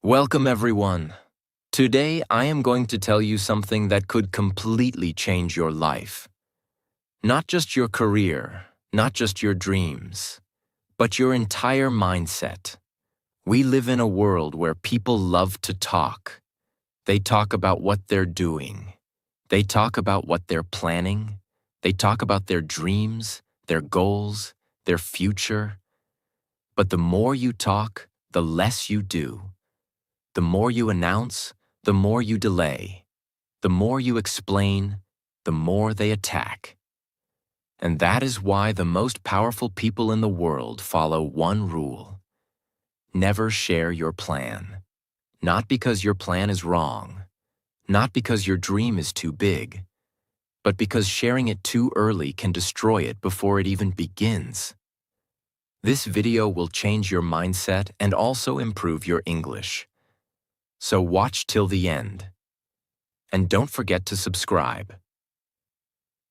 Welcome, everyone. Today, I am going to tell you something that could completely change your life. Not just your career, not just your dreams, but your entire mindset. We live in a world where people love to talk. They talk about what they're doing. They talk about what they're planning. They talk about their dreams, their goals, their future. But the more you talk, the less you do. The more you announce, the more you delay. The more you explain, the more they attack. And that is why the most powerful people in the world follow one rule. Never share your plan. Not because your plan is wrong, not because your dream is too big, but because sharing it too early can destroy it before it even begins. This video will change your mindset and also improve your English. So watch till the end. And don't forget to subscribe.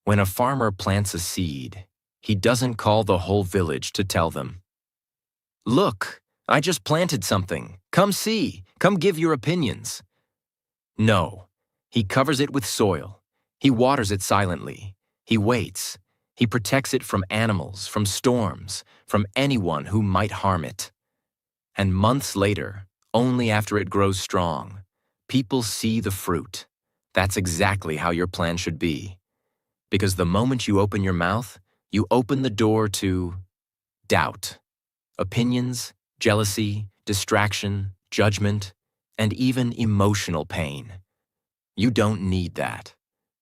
When a farmer plants a seed, he doesn't call the whole village to tell them, "Look, I just planted something. Come see. Come give your opinions." No, he covers it with soil. He waters it silently. He waits. He protects it from animals, from storms, from anyone who might harm it. And months later, only after it grows strong, people see the fruit. That's exactly how your plan should be. Because the moment you open your mouth, you open the door to doubt, opinions, jealousy, distraction, judgment, and even emotional pain. You don't need that.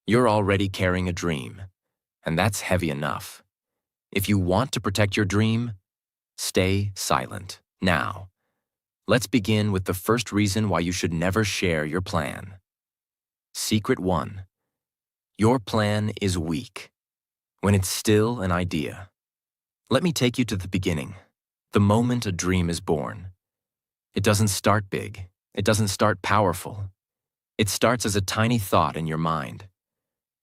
You're already carrying a dream, and that's heavy enough. If you want to protect your dream, stay silent now. Let's begin with the first reason why you should never share your plan. Secret 1. Your plan is weak. When it's still an idea. Let me take you to the beginning, the moment a dream is born. It doesn't start big. It doesn't start powerful. It starts as a tiny thought in your mind,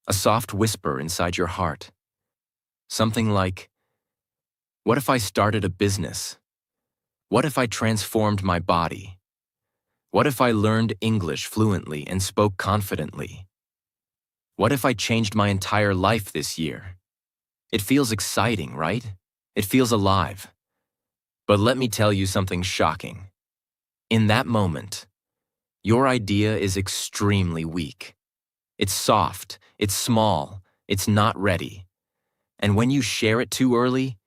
a soft whisper inside your heart. Something like, what if I started a business? What if I transformed my body? What if I learned English fluently and spoke confidently? What if I changed my entire life this year? It feels exciting, right? It feels alive. But let me tell you something shocking. In that moment, your idea is extremely weak. It's soft, it's small, it's not ready. And when you share it too early,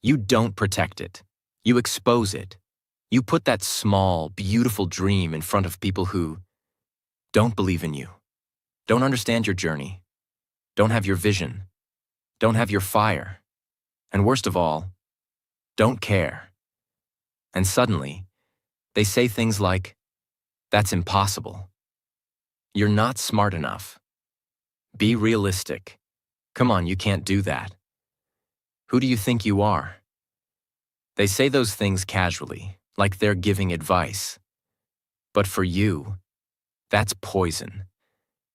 you don't protect it. You expose it. You put that small, beautiful dream in front of people who don't believe in you, don't understand your journey, don't have your vision, don't have your fire, and worst of all, don't care. And suddenly, they say things like, "That's impossible. You're not smart enough. Be realistic. Come on, you can't do that. Who do you think you are?" They say those things casually, like they're giving advice. But for you, that's poison.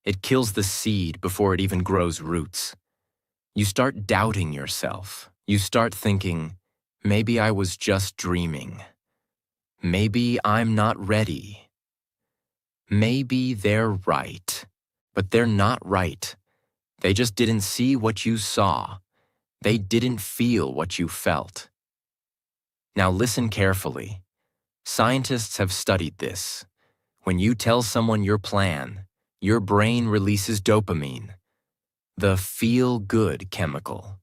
It kills the seed before it even grows roots. You start doubting yourself. You start thinking, maybe I was just dreaming. Maybe I'm not ready. Maybe they're right. But they're not right. They just didn't see what you saw. They didn't feel what you felt. Now listen carefully. Scientists have studied this. When you tell someone your plan, your brain releases dopamine, the feel-good chemical.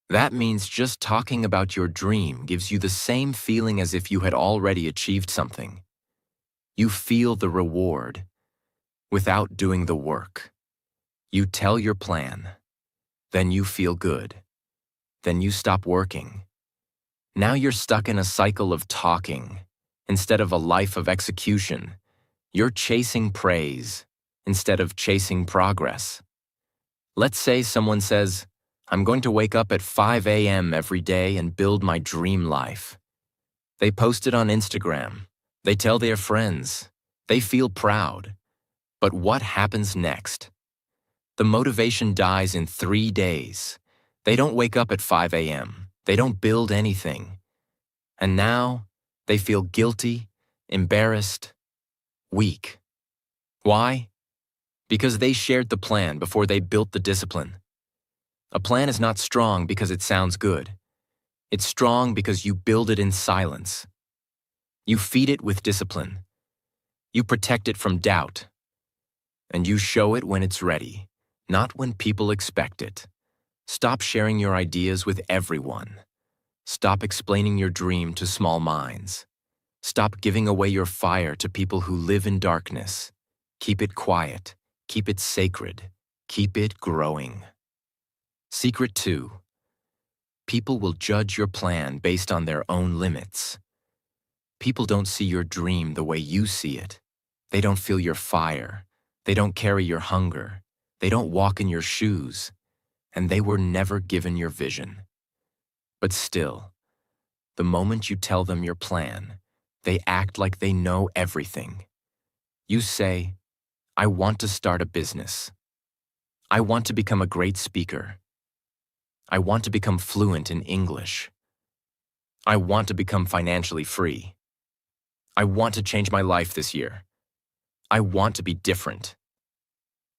That means just talking about your dream gives you the same feeling as if you had already achieved something. You feel the reward without doing the work. You tell your plan, then you feel good. Then you stop working. Now you're stuck in a cycle of talking. Instead of a life of execution, you're chasing praise instead of chasing progress. Let's say someone says, "I'm going to wake up at 5 a.m. every day and build my dream life." They post it on Instagram. They tell their friends. They feel proud. But what happens next? The motivation dies in 3 days. They don't wake up at 5 a.m. They don't build anything. And now, they feel guilty, embarrassed, weak. Why? Because they shared the plan before they built the discipline. A plan is not strong because it sounds good. It's strong because you build it in silence. You feed it with discipline. You protect it from doubt. And you show it when it's ready, not when people expect it. Stop sharing your ideas with everyone. Stop explaining your dream to small minds. Stop giving away your fire to people who live in darkness. Keep it quiet. Keep it sacred. Keep it growing. Secret 2. People will judge your plan based on their own limits. People don't see your dream the way you see it. They don't feel your fire. They don't carry your hunger. They don't walk in your shoes. And they were never given your vision. But still, the moment you tell them your plan, they act like they know everything. You say, I want to start a business. I want to become a great speaker. I want to become fluent in English. I want to become financially free. I want to change my life this year. I want to be different.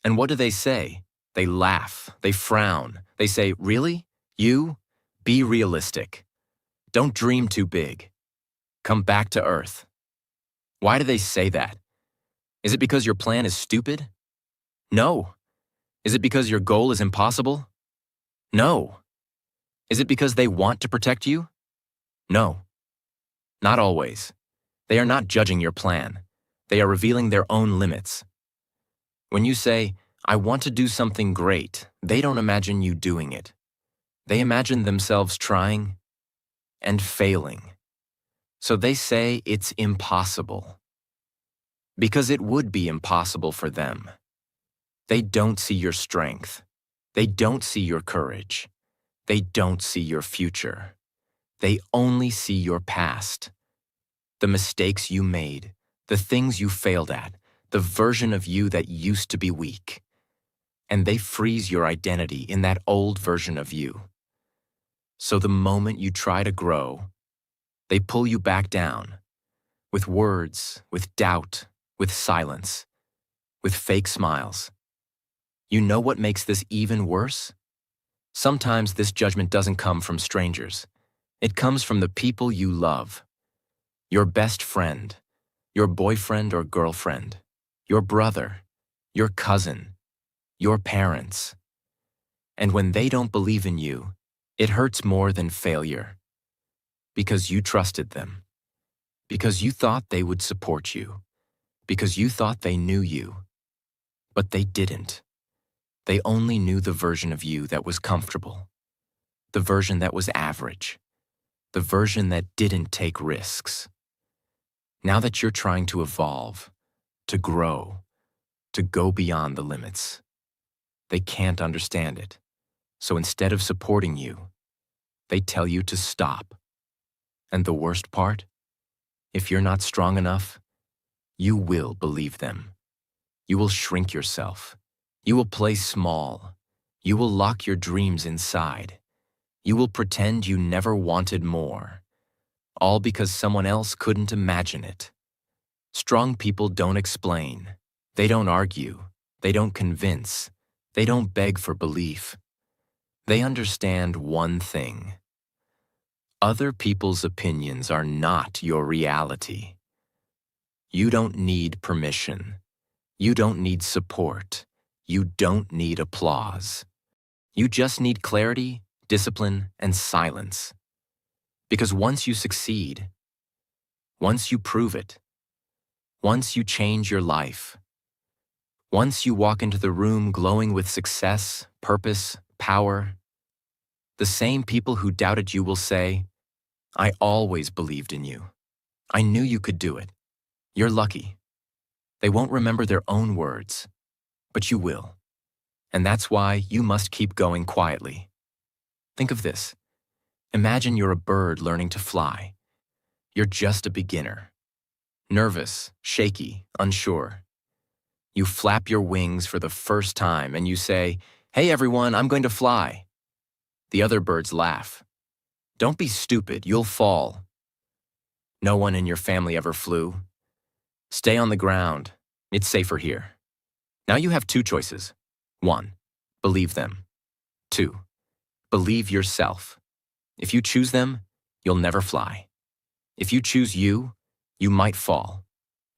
And what do they say? They laugh, they frown, they say, really? You? Be realistic. Don't dream too big. Come back to earth. Why do they say that? Is it because your plan is stupid? No. Is it because your goal is impossible? No. Is it because they want to protect you? No. Not always. They are not judging your plan. They are revealing their own limits. When you say, I want to do something great, they don't imagine you doing it. They imagine themselves trying and failing. So they say it's impossible. Because it would be impossible for them. They don't see your strength. They don't see your courage. They don't see your future. They only see your past. The mistakes you made, the things you failed at, the version of you that used to be weak. And they freeze your identity in that old version of you. So the moment you try to grow, they pull you back down, with words, with doubt, with silence, with fake smiles. You know what makes this even worse? Sometimes this judgment doesn't come from strangers. It comes from the people you love. Your best friend, your boyfriend or girlfriend, your brother, your cousin, your parents. And when they don't believe in you, it hurts more than failure. Because you trusted them. Because you thought they would support you. Because you thought they knew you. But they didn't. They only knew the version of you that was comfortable. The version that was average. The version that didn't take risks. Now that you're trying to evolve, to grow, to go beyond the limits, they can't understand it. So instead of supporting you, they tell you to stop. And the worst part? If you're not strong enough, you will believe them. You will shrink yourself. You will play small. You will lock your dreams inside. You will pretend you never wanted more. All because someone else couldn't imagine it. Strong people don't explain. They don't argue. They don't convince. They don't beg for belief. They understand one thing. Other people's opinions are not your reality. You don't need permission. You don't need support. You don't need applause. You just need clarity, discipline, and silence. Because once you succeed, once you prove it, once you change your life, once you walk into the room glowing with success, purpose, power, the same people who doubted you will say, I always believed in you. I knew you could do it. You're lucky. They won't remember their own words, but you will. And that's why you must keep going quietly. Think of this. Imagine you're a bird learning to fly. You're just a beginner. Nervous, shaky, unsure. You flap your wings for the first time and you say, hey everyone, I'm going to fly. The other birds laugh. Don't be stupid, you'll fall. No one in your family ever flew. Stay on the ground. It's safer here. Now you have two choices. 1. Believe them. 2. Believe yourself. If you choose them, you'll never fly. If you choose you might fall.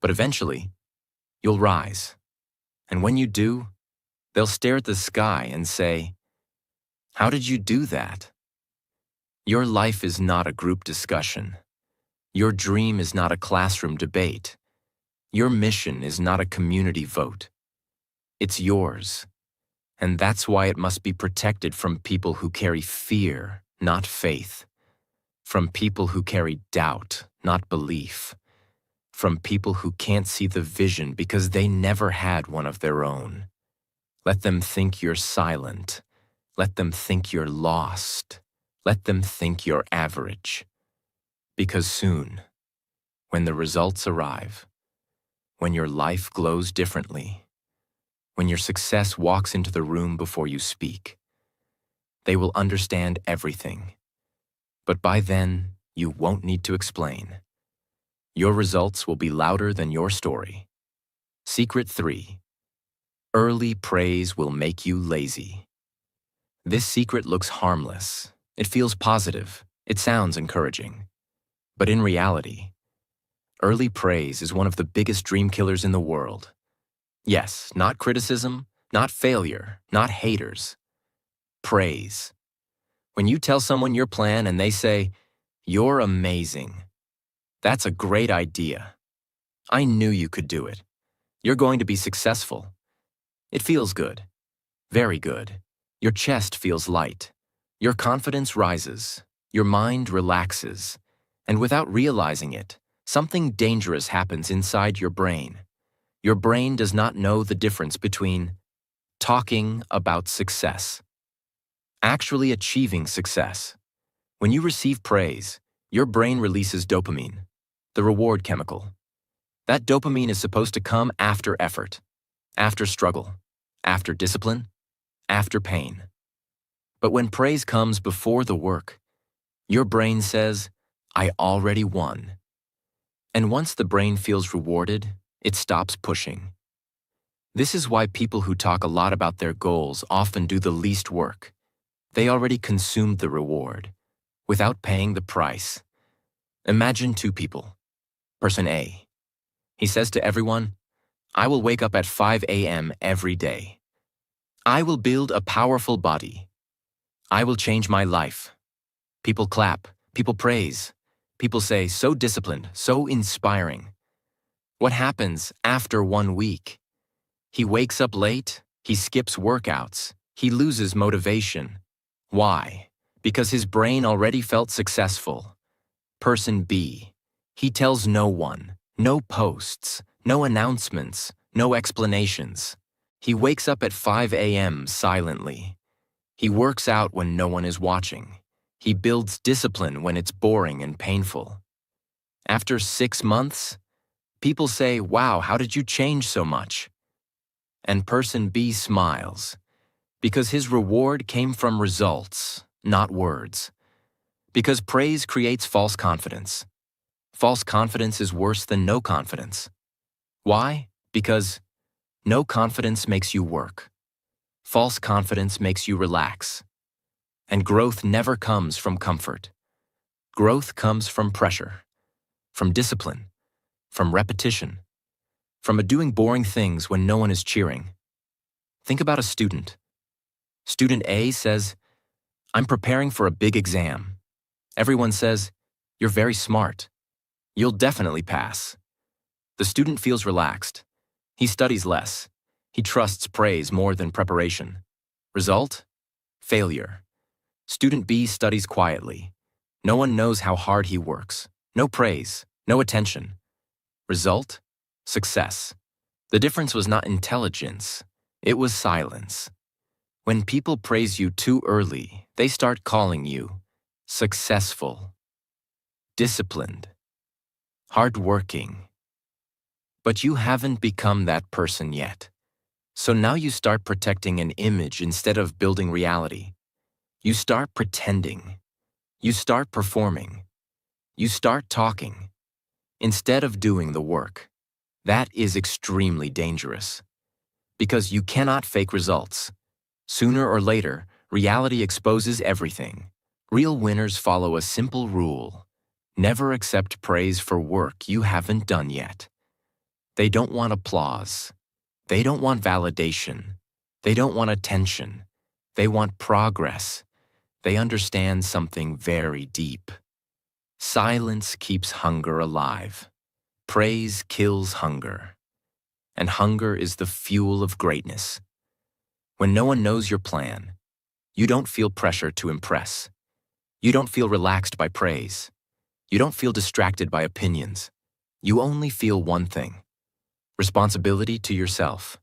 But eventually, you'll rise. And when you do, they'll stare at the sky and say, "How did you do that?" Your life is not a group discussion. Your dream is not a classroom debate. Your mission is not a community vote. It's yours. And that's why it must be protected from people who carry fear, not faith. From people who carry doubt, not belief. From people who can't see the vision because they never had one of their own. Let them think you're silent. Let them think you're lost. Let them think you're average. Because soon, when the results arrive, when your life glows differently, when your success walks into the room before you speak, they will understand everything. But by then, you won't need to explain. Your results will be louder than your story. Secret 3. Early praise will make you lazy. This secret looks harmless. It feels positive. It sounds encouraging. But in reality, early praise is one of the biggest dream killers in the world. Yes, not criticism, not failure, not haters. Praise. When you tell someone your plan and they say, "You're amazing. That's a great idea. I knew you could do it. You're going to be successful." It feels good. Very good. Your chest feels light. Your confidence rises. Your mind relaxes. And without realizing it, something dangerous happens inside your brain. Your brain does not know the difference between talking about success, actually achieving success. When you receive praise, your brain releases dopamine, the reward chemical. That dopamine is supposed to come after effort, after struggle, after discipline, after pain. But when praise comes before the work, your brain says, "I already won." And once the brain feels rewarded, it stops pushing. This is why people who talk a lot about their goals often do the least work. They already consumed the reward, without paying the price. Imagine two people. Person A. He says to everyone, "I will wake up at 5 a.m. every day. I will build a powerful body. I will change my life." People clap, people praise. People say, "So disciplined, so inspiring." What happens after 1 week? He wakes up late, he skips workouts, he loses motivation. Why? Because his brain already felt successful. Person B. He tells no one, no posts, no announcements, no explanations. He wakes up at 5 a.m. silently. He works out when no one is watching. He builds discipline when it's boring and painful. After 6 months, people say, "Wow, how did you change so much?" And person B smiles, because his reward came from results, not words. Because praise creates false confidence. False confidence is worse than no confidence. Why? Because no confidence makes you work. False confidence makes you relax. And growth never comes from comfort. Growth comes from pressure, from discipline, from repetition, from doing boring things when no one is cheering. Think about a student. Student A says, "I'm preparing for a big exam." Everyone says, "You're very smart. You'll definitely pass." The student feels relaxed. He studies less. He trusts praise more than preparation. Result? Failure. Student B studies quietly. No one knows how hard he works. No praise, no attention. Result? Success. The difference was not intelligence. It was silence. When people praise you too early, they start calling you successful, disciplined, hardworking. But you haven't become that person yet. So now you start protecting an image instead of building reality. You start pretending. You start performing. You start talking instead of doing the work. That is extremely dangerous. Because you cannot fake results. Sooner or later, reality exposes everything. Real winners follow a simple rule. Never accept praise for work you haven't done yet. They don't want applause. They don't want validation. They don't want attention. They want progress. They understand something very deep. Silence keeps hunger alive. Praise kills hunger. And hunger is the fuel of greatness. When no one knows your plan, you don't feel pressure to impress. You don't feel relaxed by praise. You don't feel distracted by opinions. You only feel one thing: responsibility to yourself.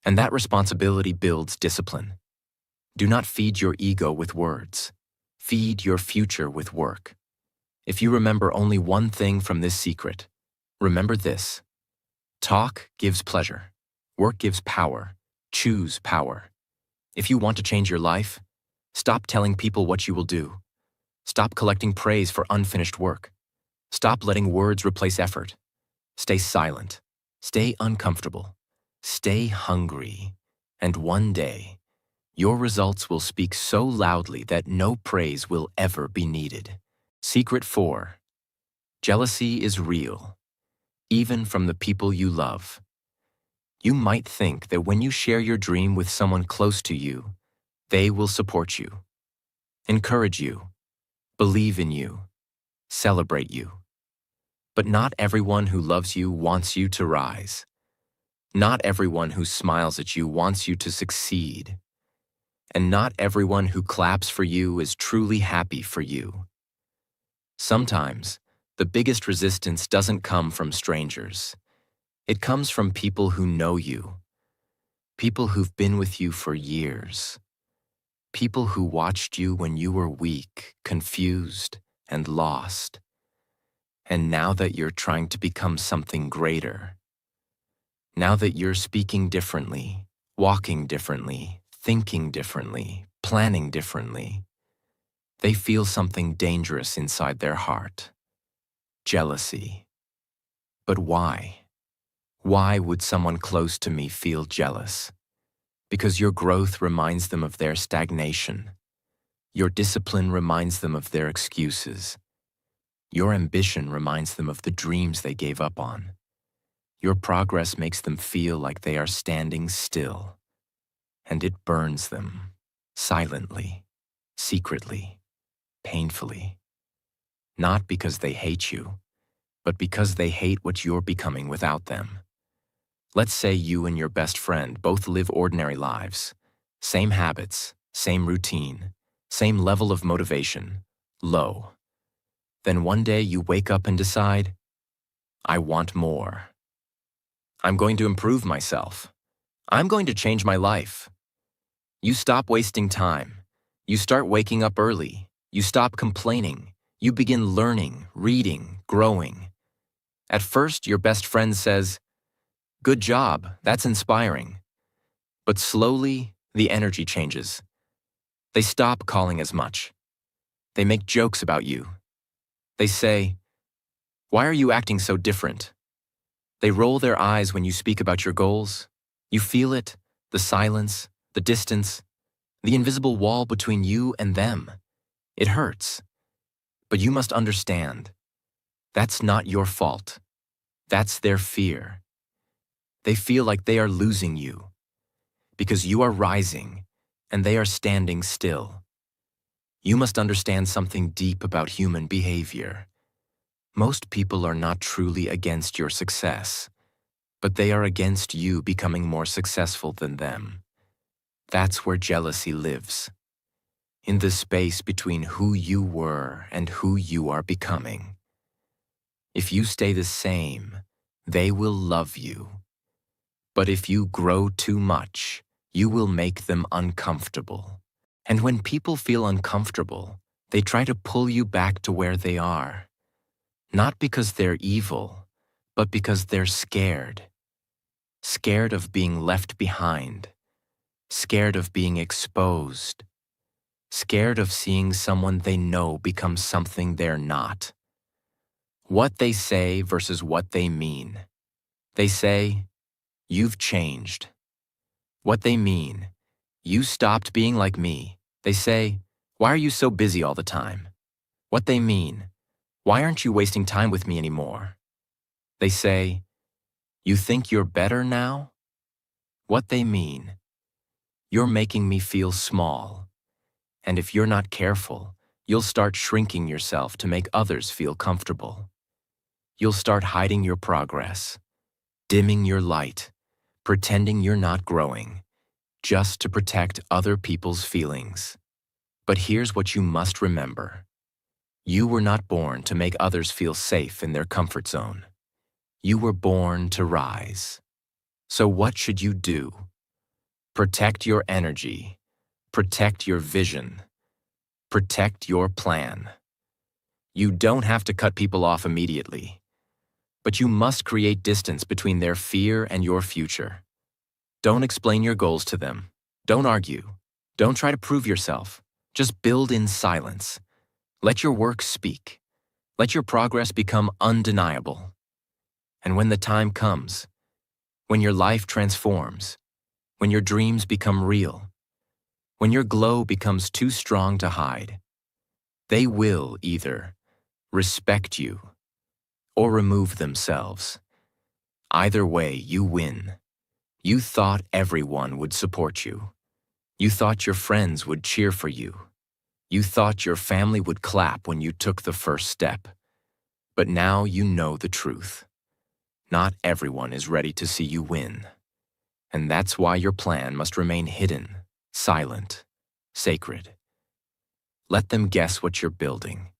And that responsibility builds discipline. Do not feed your ego with words. Feed your future with work. If you remember only one thing from this secret, remember this: talk gives pleasure. Work gives power. Choose power. If you want to change your life, stop telling people what you will do. Stop collecting praise for unfinished work. Stop letting words replace effort. Stay silent. Stay uncomfortable. Stay hungry. And one day, your results will speak so loudly that no praise will ever be needed. Secret 4. Jealousy is real, even from the people you love. You might think that when you share your dream with someone close to you, they will support you, encourage you, believe in you, celebrate you. But not everyone who loves you wants you to rise. Not everyone who smiles at you wants you to succeed. And not everyone who claps for you is truly happy for you. Sometimes, the biggest resistance doesn't come from strangers. It comes from people who know you, people who've been with you for years, people who watched you when you were weak, confused, and lost. And now that you're trying to become something greater, now that you're speaking differently, walking differently, thinking differently, planning differently, they feel something dangerous inside their heart: jealousy. But why? Why would someone close to me feel jealous? Because your growth reminds them of their stagnation. Your discipline reminds them of their excuses. Your ambition reminds them of the dreams they gave up on. Your progress makes them feel like they are standing still. And it burns them, silently, secretly, painfully. Not because they hate you, but because they hate what you're becoming without them. Let's say you and your best friend both live ordinary lives. Same habits, same routine, same level of motivation, low. Then one day you wake up and decide, I want more. I'm going to improve myself. I'm going to change my life. You stop wasting time. You start waking up early. You stop complaining. You begin learning, reading, growing. At first, your best friend says, "Good job, that's inspiring." But slowly, the energy changes. They stop calling as much. They make jokes about you. They say, "Why are you acting so different?" They roll their eyes when you speak about your goals. You feel it, the silence, the distance, the invisible wall between you and them. It hurts. But you must understand, that's not your fault. That's their fear. They feel like they are losing you because you are rising and they are standing still. You must understand something deep about human behavior. Most people are not truly against your success, but they are against you becoming more successful than them. That's where jealousy lives, in the space between who you were and who you are becoming. If you stay the same, they will love you. But if you grow too much, you will make them uncomfortable. And when people feel uncomfortable, they try to pull you back to where they are. Not because they're evil, but because they're scared. Scared of being left behind. Scared of being exposed. Scared of seeing someone they know become something they're not. What they say versus what they mean. They say, "You've changed." What they mean, "You stopped being like me." They say, "Why are you so busy all the time?" What they mean, "Why aren't you wasting time with me anymore?" They say, "You think you're better now?" What they mean, "You're making me feel small. And if you're not careful, you'll start shrinking yourself to make others feel comfortable. You'll start hiding your progress, dimming your light, pretending you're not growing, just to protect other people's feelings." But here's what you must remember. You were not born to make others feel safe in their comfort zone. You were born to rise. So what should you do? Protect your energy. Protect your vision. Protect your plan. You don't have to cut people off immediately, but you must create distance between their fear and your future. Don't explain your goals to them. Don't argue. Don't try to prove yourself. Just build in silence. Let your work speak. Let your progress become undeniable. And when the time comes, when your life transforms, when your dreams become real, when your glow becomes too strong to hide, they will either respect you or remove themselves. Either way, you win. You thought everyone would support you. You thought your friends would cheer for you. You thought your family would clap when you took the first step. But now you know the truth. Not everyone is ready to see you win. And that's why your plan must remain hidden, silent, sacred. Let them guess what you're building.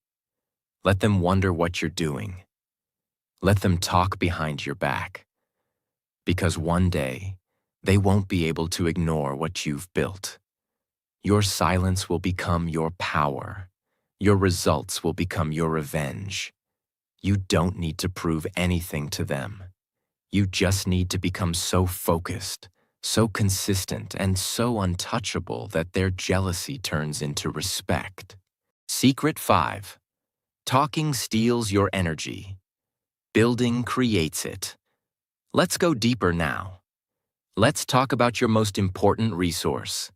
Let them wonder what you're doing. Let them talk behind your back. Because one day, they won't be able to ignore what you've built. Your silence will become your power. Your results will become your revenge. You don't need to prove anything to them. You just need to become so focused, so consistent, and so untouchable that their jealousy turns into respect. Secret 5. Talking steals your energy. Building creates it. Let's go deeper now. Let's talk about your most important resource.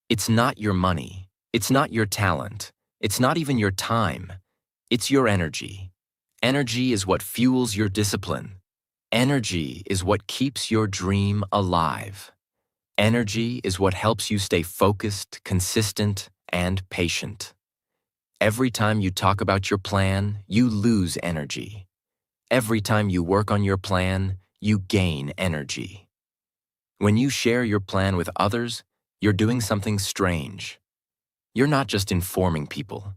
It's not your money. It's not your talent. It's not even your time. It's your energy. Energy is what fuels your discipline. Energy is what keeps your dream alive. Energy is what helps you stay focused, consistent, and patient. Every time you talk about your plan, you lose energy. Every time you work on your plan, you gain energy. When you share your plan with others, you're doing something strange. You're not just informing people.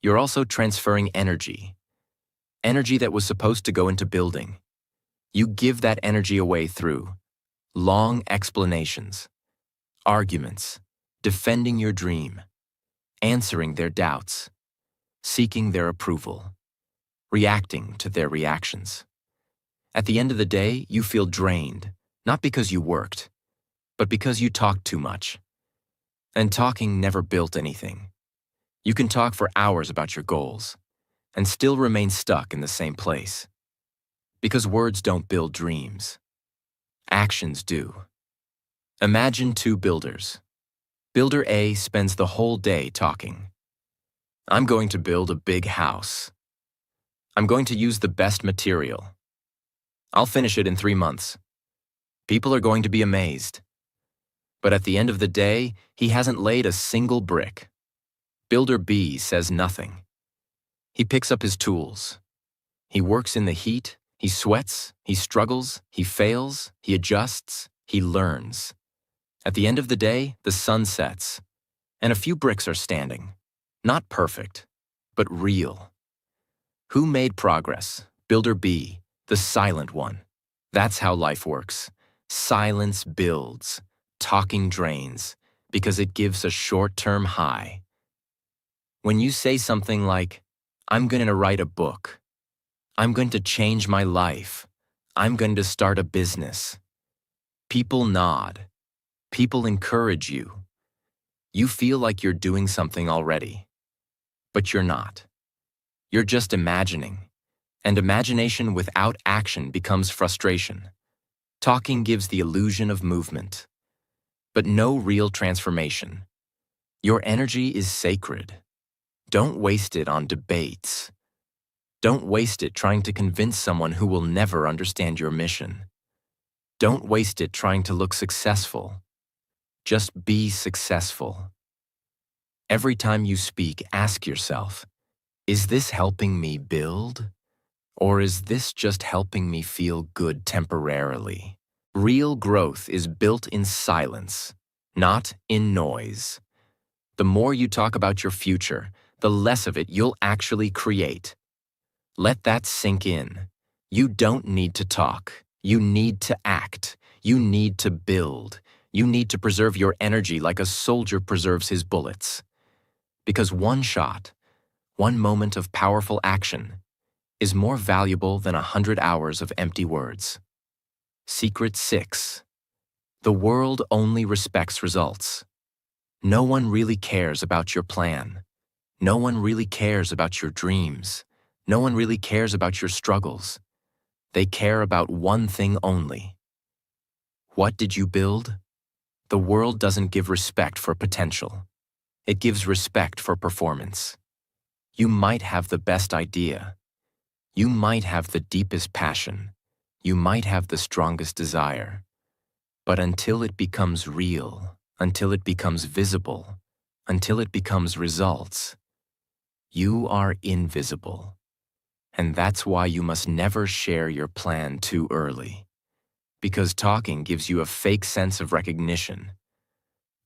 You're also transferring energy. Energy that was supposed to go into building. You give that energy away through long explanations, arguments, defending your dream, answering their doubts, seeking their approval, reacting to their reactions. At the end of the day, you feel drained, not because you worked, but because you talked too much. And talking never built anything. You can talk for hours about your goals and still remain stuck in the same place. Because words don't build dreams. Actions do. Imagine two builders. Builder A spends the whole day talking. "I'm going to build a big house. I'm going to use the best material. I'll finish it in 3 months. People are going to be amazed." But at the end of the day, he hasn't laid a single brick. Builder B says nothing. He picks up his tools. He works in the heat, he sweats, he struggles, he fails, he adjusts, he learns. At the end of the day, the sun sets, and a few bricks are standing. Not perfect, but real. Who made progress? Builder B, the silent one. That's how life works. Silence builds, talking drains, because it gives a short-term high. When you say something like, "I'm going to write a book," "I'm going to change my life," "I'm going to start a business," people nod. People encourage you. You feel like you're doing something already. But you're not. You're just imagining. And imagination without action becomes frustration. Talking gives the illusion of movement, but no real transformation. Your energy is sacred. Don't waste it on debates. Don't waste it trying to convince someone who will never understand your mission. Don't waste it trying to look successful. Just be successful. Every time you speak, ask yourself, is this helping me build? Or is this just helping me feel good temporarily? Real growth is built in silence, not in noise. The more you talk about your future, the less of it you'll actually create. Let that sink in. You don't need to talk. You need to act. You need to build. You need to preserve your energy like a soldier preserves his bullets. Because one shot, one moment of powerful action, is more valuable than 100 hours of empty words. Secret 6. The world only respects results. No one really cares about your plan. No one really cares about your dreams. No one really cares about your struggles. They care about one thing only. What did you build? The world doesn't give respect for potential. It gives respect for performance. You might have the best idea. You might have the deepest passion. You might have the strongest desire. But until it becomes real, until it becomes visible, until it becomes results, you are invisible. And that's why you must never share your plan too early. Because talking gives you a fake sense of recognition,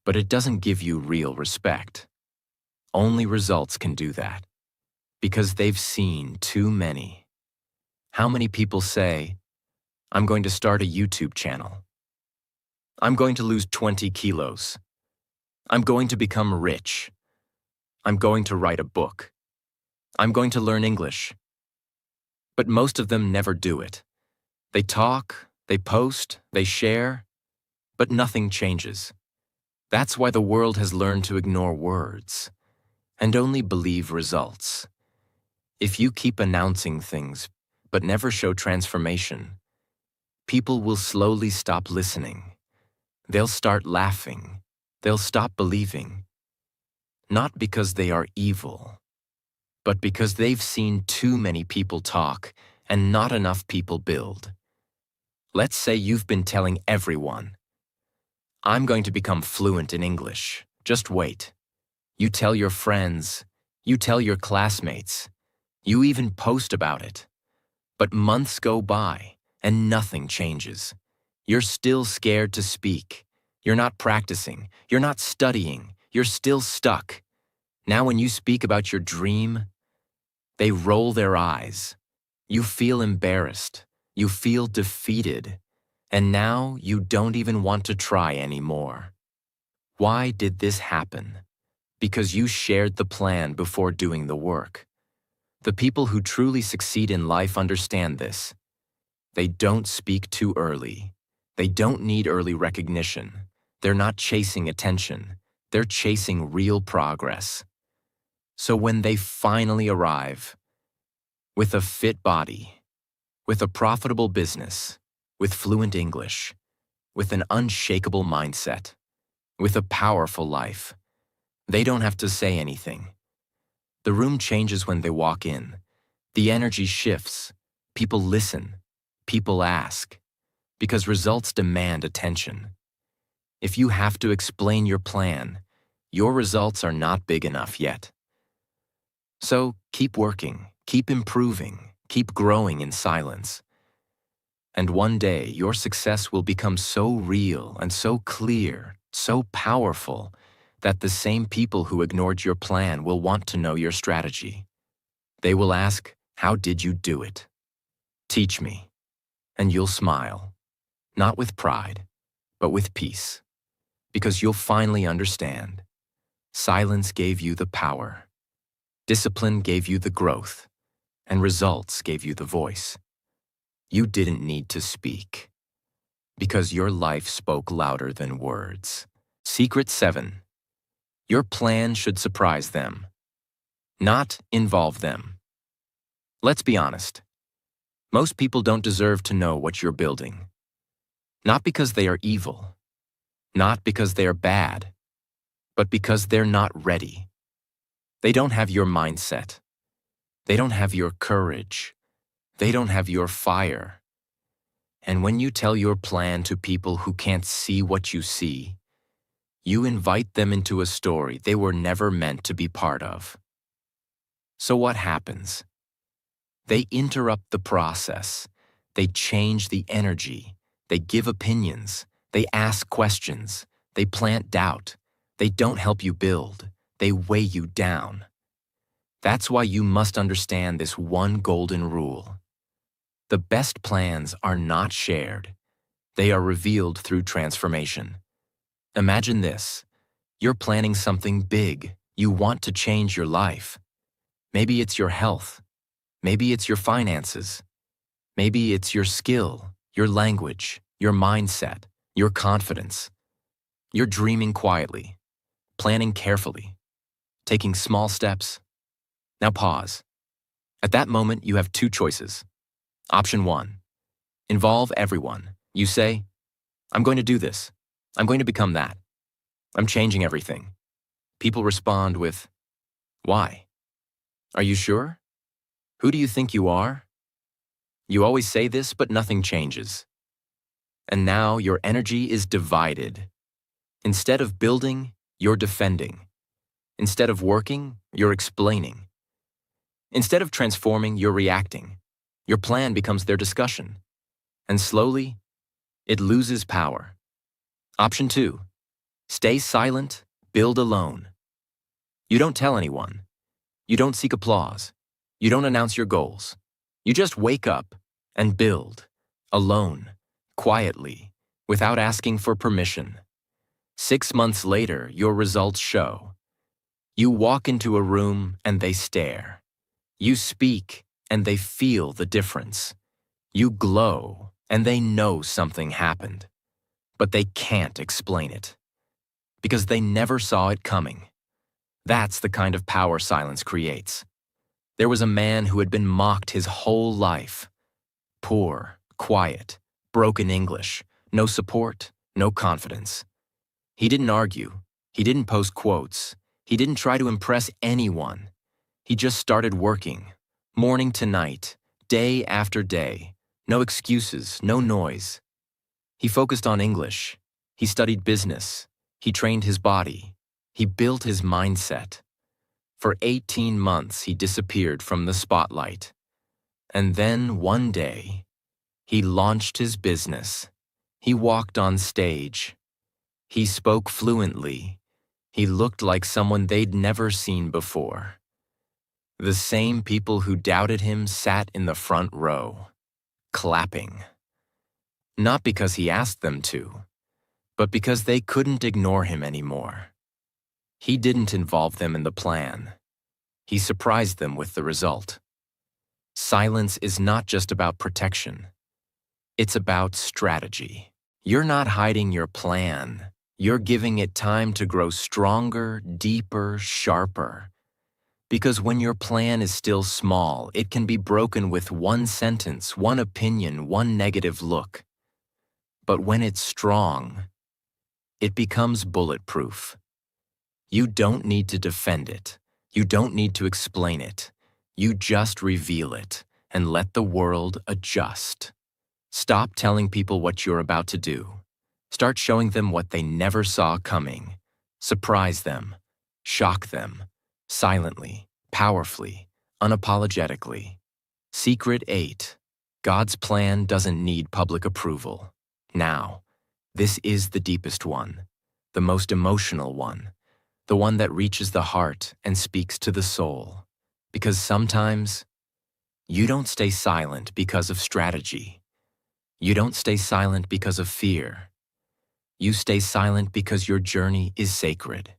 but it doesn't give you real respect. Only results can do that, because they've seen too many. How many people say, I'm going to start a YouTube channel. I'm going to lose 20 kilos. I'm going to become rich. I'm going to write a book. I'm going to learn English. But most of them never do it. They talk, they post, they share, but nothing changes. That's why the world has learned to ignore words and only believe results. If you keep announcing things but never show transformation, people will slowly stop listening. They'll start laughing. They'll stop believing. Not because they are evil, but because they've seen too many people talk and not enough people build. Let's say you've been telling everyone, I'm going to become fluent in English. Just wait. You tell your friends, you tell your classmates, you even post about it. But months go by and nothing changes. You're still scared to speak. You're not practicing. You're not studying. You're still stuck. Now when you speak about your dream, they roll their eyes. You feel embarrassed. You feel defeated. And now you don't even want to try anymore. Why did this happen? Because you shared the plan before doing the work. The people who truly succeed in life understand this. They don't speak too early. They don't need early recognition. They're not chasing attention. They're chasing real progress. So when they finally arrive, with a fit body, with a profitable business, with fluent English, with an unshakable mindset, with a powerful life, they don't have to say anything. The room changes when they walk in. The energy shifts. People listen. People ask. Because results demand attention. If you have to explain your plan, your results are not big enough yet. So keep working, keep improving, keep growing in silence. And one day your success will become so real and so clear, so powerful, that the same people who ignored your plan will want to know your strategy. They will ask, how did you do it? Teach me. And you'll smile, not with pride, but with peace. Because you'll finally understand. Silence gave you the power. Discipline gave you the growth. And results gave you the voice. You didn't need to speak. Because your life spoke louder than words. Secret 7. Your plan should surprise them, not involve them. Let's be honest. Most people don't deserve to know what you're building. Not because they are evil, not because they are bad, but because they're not ready. They don't have your mindset. They don't have your courage. They don't have your fire. And when you tell your plan to people who can't see what you see, you invite them into a story they were never meant to be part of. So what happens? They interrupt the process. They change the energy. They give opinions. They ask questions. They plant doubt. They don't help you build. They weigh you down. That's why you must understand this one golden rule. The best plans are not shared. They are revealed through transformation. Imagine this. You're planning something big. You want to change your life. Maybe it's your health. Maybe it's your finances. Maybe it's your skill, your language, your mindset, your confidence. You're dreaming quietly, planning carefully, taking small steps. Now pause. At that moment, you have two choices. Option 1. Involve everyone. You say, I'm going to do this. I'm going to become that. I'm changing everything. People respond with, why? Are you sure? Who do you think you are? You always say this, but nothing changes. And now your energy is divided. Instead of building, you're defending. Instead of working, you're explaining. Instead of transforming, you're reacting. Your plan becomes their discussion. And slowly, it loses power. Option 2. Stay silent, build alone. You don't tell anyone. You don't seek applause. You don't announce your goals. You just wake up and build, alone, quietly, without asking for permission. 6 months later, your results show. You walk into a room and they stare. You speak and they feel the difference. You glow and they know something happened. But they can't explain it. Because they never saw it coming. That's the kind of power silence creates. There was a man who had been mocked his whole life. Poor, quiet, broken English, no support, no confidence. He didn't argue. He didn't post quotes. He didn't try to impress anyone. He just started working, morning to night, day after day. No excuses, no noise. He focused on English. He studied business. He trained his body. He built his mindset. For 18 months, he disappeared from the spotlight. And then one day, he launched his business. He walked on stage. He spoke fluently. He looked like someone they'd never seen before. The same people who doubted him sat in the front row, clapping. Not because he asked them to, but because they couldn't ignore him anymore. He didn't involve them in the plan. He surprised them with the result. Silence is not just about protection. It's about strategy. You're not hiding your plan. You're giving it time to grow stronger, deeper, sharper. Because when your plan is still small, it can be broken with one sentence, one opinion, one negative look. But when it's strong, it becomes bulletproof. You don't need to defend it. You don't need to explain it. You just reveal it and let the world adjust. Stop telling people what you're about to do. Start showing them what they never saw coming. Surprise them. Shock them. Silently, powerfully, unapologetically. Secret 8. God's plan doesn't need public approval. Now, this is the deepest one, the most emotional one, the one that reaches the heart and speaks to the soul. Because sometimes, you don't stay silent because of strategy. You don't stay silent because of fear. You stay silent because your journey is sacred.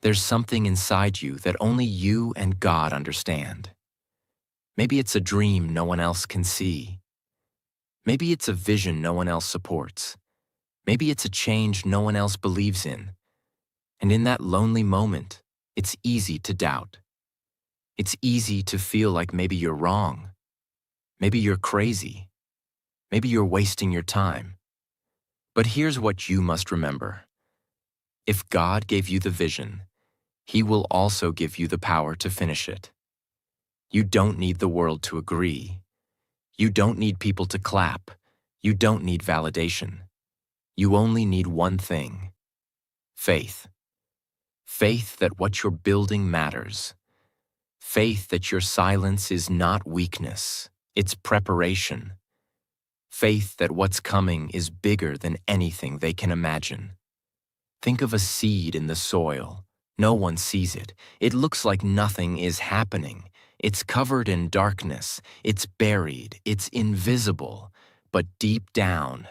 There's something inside you that only you and God understand. Maybe it's a dream no one else can see. Maybe it's a vision no one else supports. Maybe it's a change no one else believes in. And in that lonely moment, it's easy to doubt. It's easy to feel like maybe you're wrong. Maybe you're crazy. Maybe you're wasting your time. But here's what you must remember. If God gave you the vision, He will also give you the power to finish it. You don't need the world to agree. You don't need people to clap. You don't need validation. You only need one thing: faith. Faith that what you're building matters. Faith that your silence is not weakness, it's preparation. Faith that what's coming is bigger than anything they can imagine. Think of a seed in the soil. No one sees it. It looks like nothing is happening. It's covered in darkness. It's buried. It's invisible. But deep down,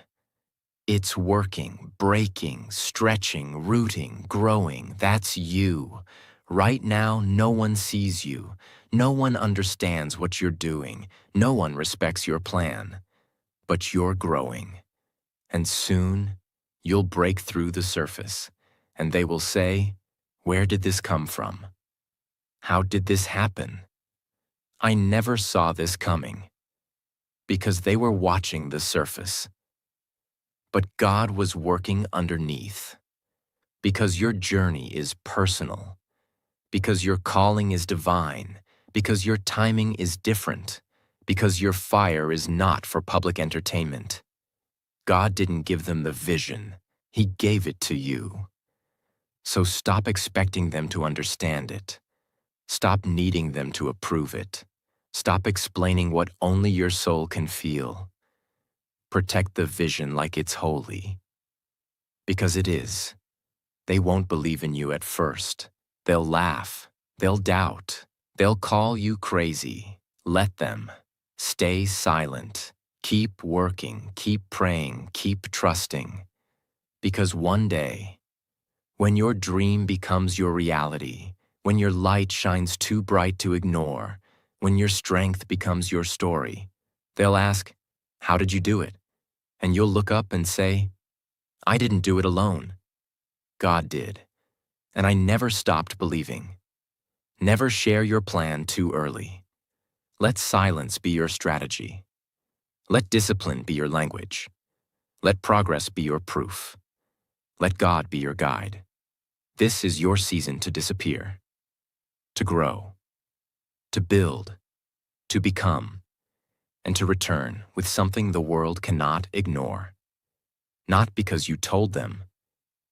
it's working, breaking, stretching, rooting, growing. That's you. Right now, no one sees you. No one understands what you're doing. No one respects your plan. But you're growing. And soon, you'll break through the surface, and they will say, "Where did this come from? How did this happen? I never saw this coming." Because they were watching the surface. But God was working underneath. Because your journey is personal. Because your calling is divine. Because your timing is different. Because your fire is not for public entertainment. God didn't give them the vision. He gave it to you. So stop expecting them to understand it. Stop needing them to approve it. Stop explaining what only your soul can feel. Protect the vision like it's holy. Because it is. They won't believe in you at first. They'll laugh. They'll doubt. They'll call you crazy. Let them. Stay silent. Keep working. Keep praying. Keep trusting. Because one day, when your dream becomes your reality, when your light shines too bright to ignore, when your strength becomes your story, they'll ask, "How did you do it?" And you'll look up and say, "I didn't do it alone. God did. And I never stopped believing." Never share your plan too early. Let silence be your strategy. Let discipline be your language. Let progress be your proof. Let God be your guide. This is your season to disappear, to grow, to build, to become, and to return with something the world cannot ignore. Not because you told them,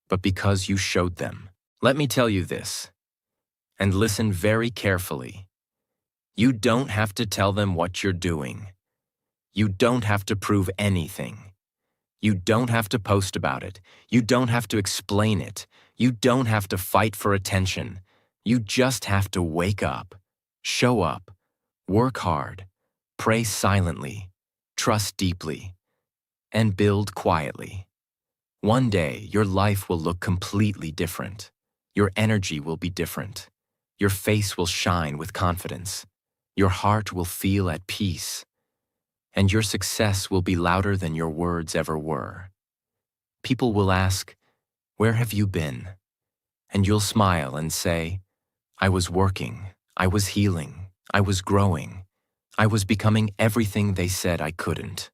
but because you showed them. Let me tell you this, and listen very carefully. You don't have to tell them what you're doing. You don't have to prove anything. You don't have to post about it. You don't have to explain it. You don't have to fight for attention. You just have to wake up, show up, work hard, pray silently, trust deeply, and build quietly. One day, your life will look completely different. Your energy will be different. Your face will shine with confidence. Your heart will feel at peace. And your success will be louder than your words ever were. People will ask, "Where have you been?" And you'll smile and say, "I was working, I was healing, I was growing, I was becoming everything they said I couldn't."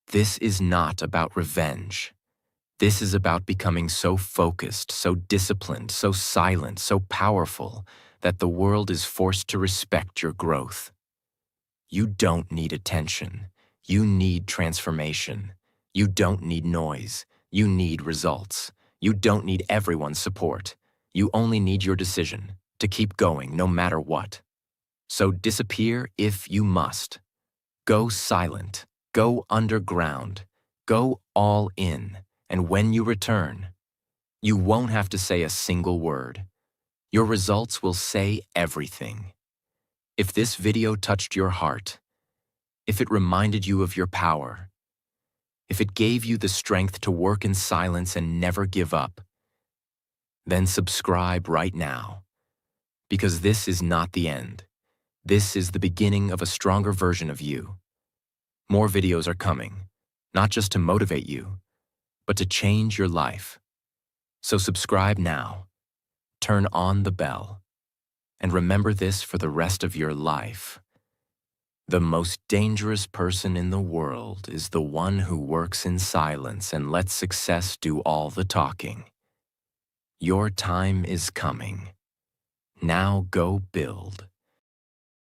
This is not about revenge. This is about becoming so focused, so disciplined, so silent, so powerful that the world is forced to respect your growth. You don't need attention. You need transformation. You don't need noise. You need results. You don't need everyone's support. You only need your decision to keep going no matter what. So disappear if you must. Go silent. Go underground. Go all in. And when you return, you won't have to say a single word. Your results will say everything. If this video touched your heart, if it reminded you of your power, if it gave you the strength to work in silence and never give up, then subscribe right now. Because this is not the end. This is the beginning of a stronger version of you. More videos are coming, not just to motivate you, but to change your life. So subscribe now, turn on the bell, and remember this for the rest of your life. The most dangerous person in the world is the one who works in silence and lets success do all the talking. Your time is coming. Now go build.